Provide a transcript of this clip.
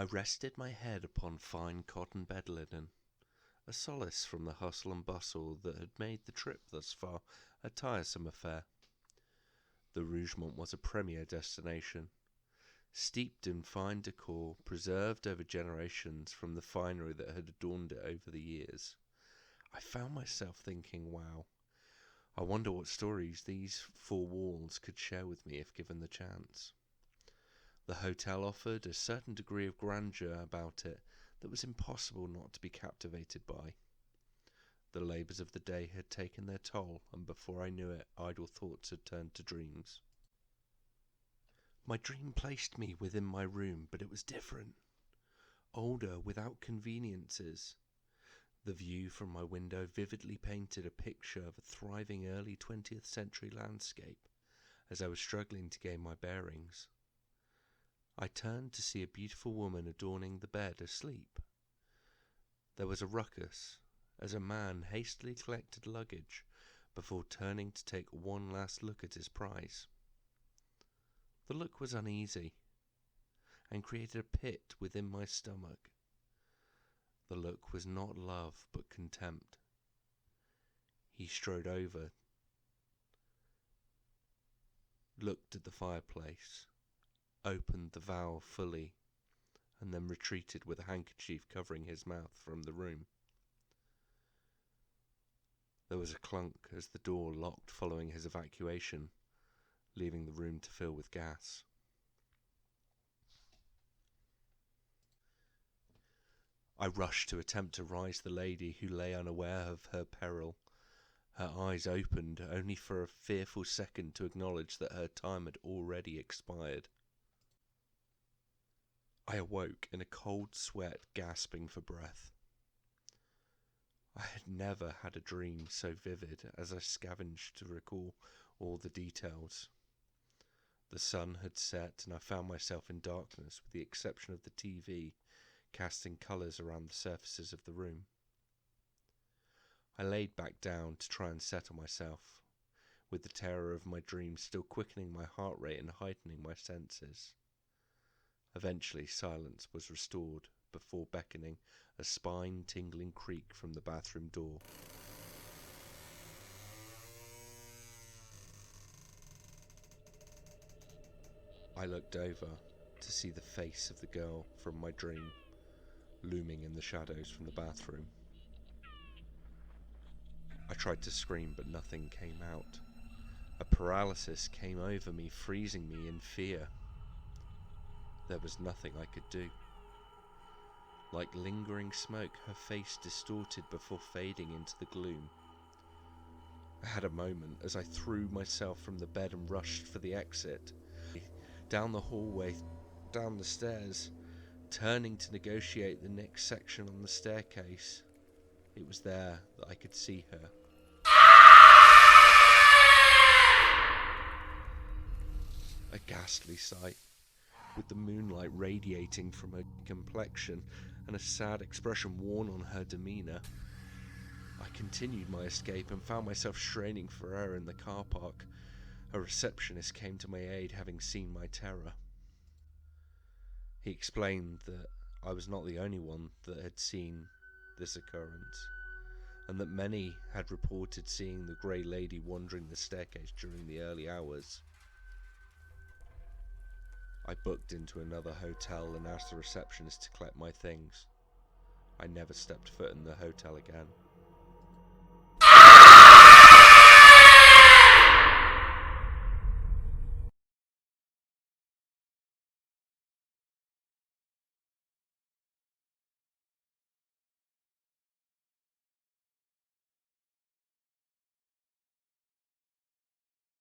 I rested my head upon fine cotton bed linen, a solace from the hustle and bustle that had made the trip thus far a tiresome affair. The Rougemont was a premier destination, steeped in fine decor, preserved over generations from the finery that had adorned it over the years. I found myself thinking, wow, I wonder what stories these four walls could share with me if given the chance. The hotel offered a certain degree of grandeur about it that was impossible not to be captivated by. The labours of the day had taken their toll, and before I knew it, idle thoughts had turned to dreams. My dream placed me within my room, but it was different. Older, without conveniences. The view from my window vividly painted a picture of a thriving early 20th century landscape as I was struggling to gain my bearings. I turned to see a beautiful woman adorning the bed asleep. There was a ruckus as a man hastily collected luggage before turning to take one last look at his prize. The look was uneasy and created a pit within my stomach. The look was not love but contempt. He strode over, looked at the fireplace, opened the valve fully, and then retreated with a handkerchief covering his mouth from the room. There was a clunk as the door locked following his evacuation, leaving the room to fill with gas. I rushed to attempt to rise the lady who lay unaware of her peril. Her eyes opened only for a fearful second to acknowledge that her time had already expired. I awoke in a cold sweat, gasping for breath. I had never had a dream so vivid as I scavenged to recall all the details. The sun had set and I found myself in darkness with the exception of the TV casting colours around the surfaces of the room. I laid back down to try and settle myself, with the terror of my dream still quickening my heart rate and heightening my senses. Eventually silence was restored before beckoning a spine-tingling creak from the bathroom door. I looked over to see the face of the girl from my dream, looming in the shadows from the bathroom. I tried to scream, but nothing came out. A paralysis came over me, freezing me in fear. There was nothing I could do. Like lingering smoke, her face distorted before fading into the gloom. I had a moment as I threw myself from the bed and rushed for the exit. Down the hallway, down the stairs, turning to negotiate the next section on the staircase. It was there that I could see her. A ghastly sight, with the moonlight radiating from her complexion and a sad expression worn on her demeanour. I continued my escape and found myself straining for air in the car park. A receptionist came to my aid, having seen my terror. He explained that I was not the only one that had seen this occurrence, and that many had reported seeing the grey lady wandering the staircase during the early hours. I booked into another hotel and asked the receptionist to collect my things. I never stepped foot in the hotel again.